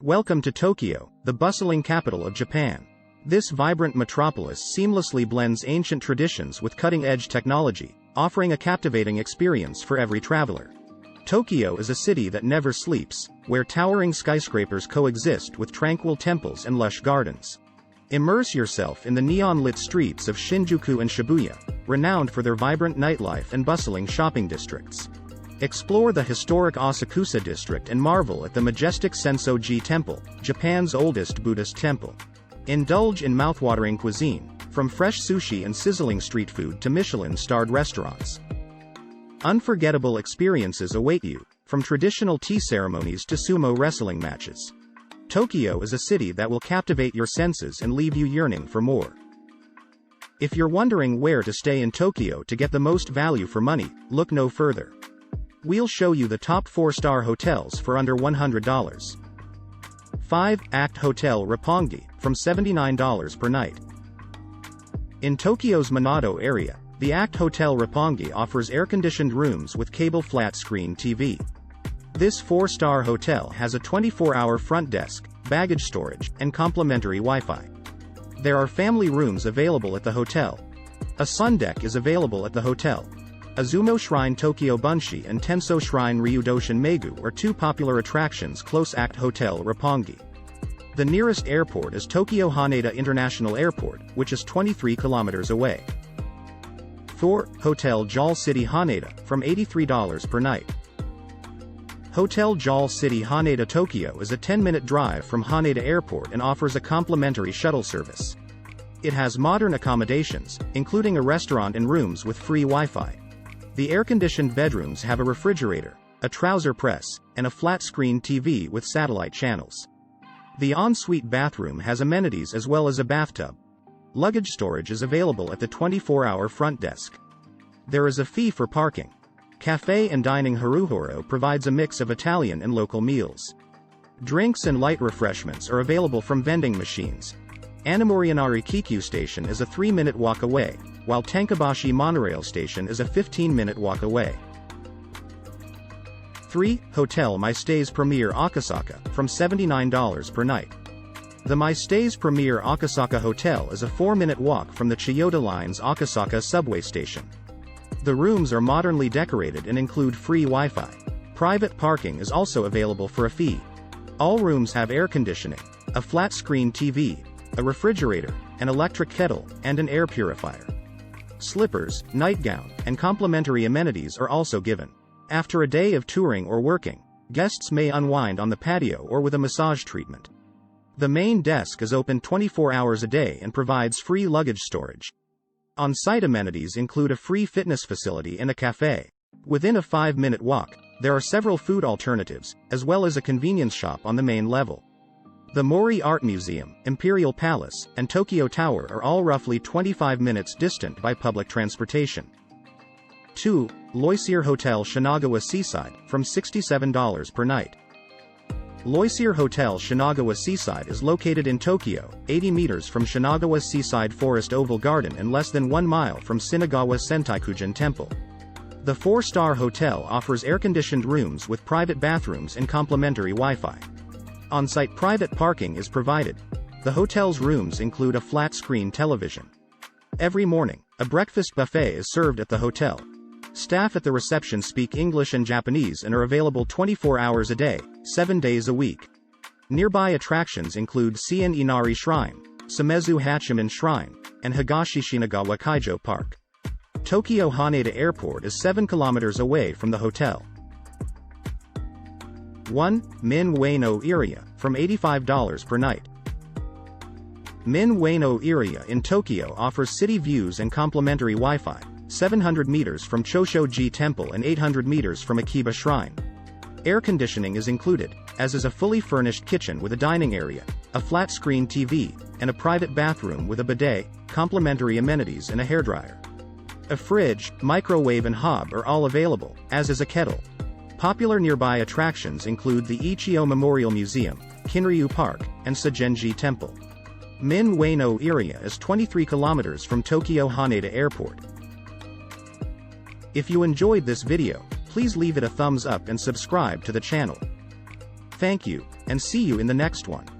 Welcome to Tokyo, the bustling capital of Japan. This vibrant metropolis seamlessly blends ancient traditions with cutting-edge technology, offering a captivating experience for every traveler. Tokyo is a city that never sleeps, where towering skyscrapers coexist with tranquil temples and lush gardens. Immerse yourself in the neon-lit streets of Shinjuku and Shibuya, renowned for their vibrant nightlife and bustling shopping districts. Explore the historic Asakusa district and marvel at the majestic Sensoji Temple, Japan's oldest Buddhist temple. Indulge in mouthwatering cuisine, from fresh sushi and sizzling street food to Michelin-starred restaurants. Unforgettable experiences await you, from traditional tea ceremonies to sumo wrestling matches. Tokyo is a city that will captivate your senses and leave you yearning for more. If you're wondering where to stay in Tokyo to get the most value for money, look no further. We'll show you the top 4-star hotels for under $100. 5. Act Hotel Roppongi, from $79 per night. In Tokyo's Minato area, the Act Hotel Roppongi offers air-conditioned rooms with cable flat-screen TV. This 4-star hotel has a 24-hour front desk, baggage storage, and complimentary Wi-Fi. There are family rooms available at the hotel. A sun deck is available at the hotel. Azumo Shrine Tokyo Bunshi and Tenso Shrine Ryudoshin Megu are two popular attractions close Act Hotel Roppongi. The nearest airport is Tokyo Haneda International Airport, which is 23 kilometers away. 4. Hotel Jewel City Haneda, from $83 per night. Hotel Jewel City Haneda Tokyo is a 10-minute drive from Haneda Airport and offers a complimentary shuttle service. It has modern accommodations, including a restaurant and rooms with free Wi-Fi. The air-conditioned bedrooms have a refrigerator, a trouser press, and a flat-screen TV with satellite channels. The en-suite bathroom has amenities as well as a bathtub. Luggage storage is available at the 24-hour front desk. There is a fee for parking. Cafe and Dining Haruhoro provides a mix of Italian and local meals. Drinks and light refreshments are available from vending machines. Anamorianari Kikyu Station is a 3-minute walk away, while Tenkabashi Monorail Station is a 15-minute walk away. 3. Hotel My Stays Premier Akasaka, from $79 per night. The My Stays Premier Akasaka Hotel is a 4-minute walk from the Chiyoda Line's Akasaka subway station. The rooms are modernly decorated and include free Wi-Fi. Private parking is also available for a fee. All rooms have air conditioning, a flat-screen TV, a refrigerator, an electric kettle, and an air purifier. Slippers, nightgown, and complimentary amenities are also given. After a day of touring or working, guests may unwind on the patio or with a massage treatment. The main desk is open 24 hours a day and provides free luggage storage. On-site amenities include a free fitness facility and a cafe. Within a 5-minute walk, there are several food alternatives, as well as a convenience shop on the main level. The Mori Art Museum, Imperial Palace, and Tokyo Tower are all roughly 25 minutes distant by public transportation. 2. Loisier Hotel Shinagawa Seaside, from $67 per night. Loisier Hotel Shinagawa Seaside is located in Tokyo, 80 meters from Shinagawa Seaside Forest Oval Garden and less than 1 mile from Shinagawa Sentaikujin Temple. The 4-star hotel offers air-conditioned rooms with private bathrooms and complimentary Wi-Fi. On-site private parking is provided. The hotel's rooms include a flat-screen television. Every morning, a breakfast buffet is served at the hotel. Staff at the reception speak English and Japanese and are available 24 hours a day, 7 days a week. Nearby attractions include Sien Inari Shrine, Sumezu Hachiman Shrine, and Higashi Shinagawa Kaijo Park. Tokyo Haneda Airport is 7 kilometers away from the hotel. 1. Min Ueno Area, from $85 per night. Min Ueno Area in Tokyo offers city views and complimentary Wi-Fi, 700 meters from Choshoji Temple and 800 meters from Akiba Shrine. Air conditioning is included, as is a fully furnished kitchen with a dining area, a flat-screen TV, and a private bathroom with a bidet, complimentary amenities and a hairdryer. A fridge, microwave and hob are all available, as is a kettle. Popular nearby attractions include the Ichio Memorial Museum, Kinryu Park, and Sagenji Temple. Min Ueno Area is 23 kilometers from Tokyo Haneda Airport. If you enjoyed this video, please leave it a thumbs up and subscribe to the channel. Thank you, and see you in the next one.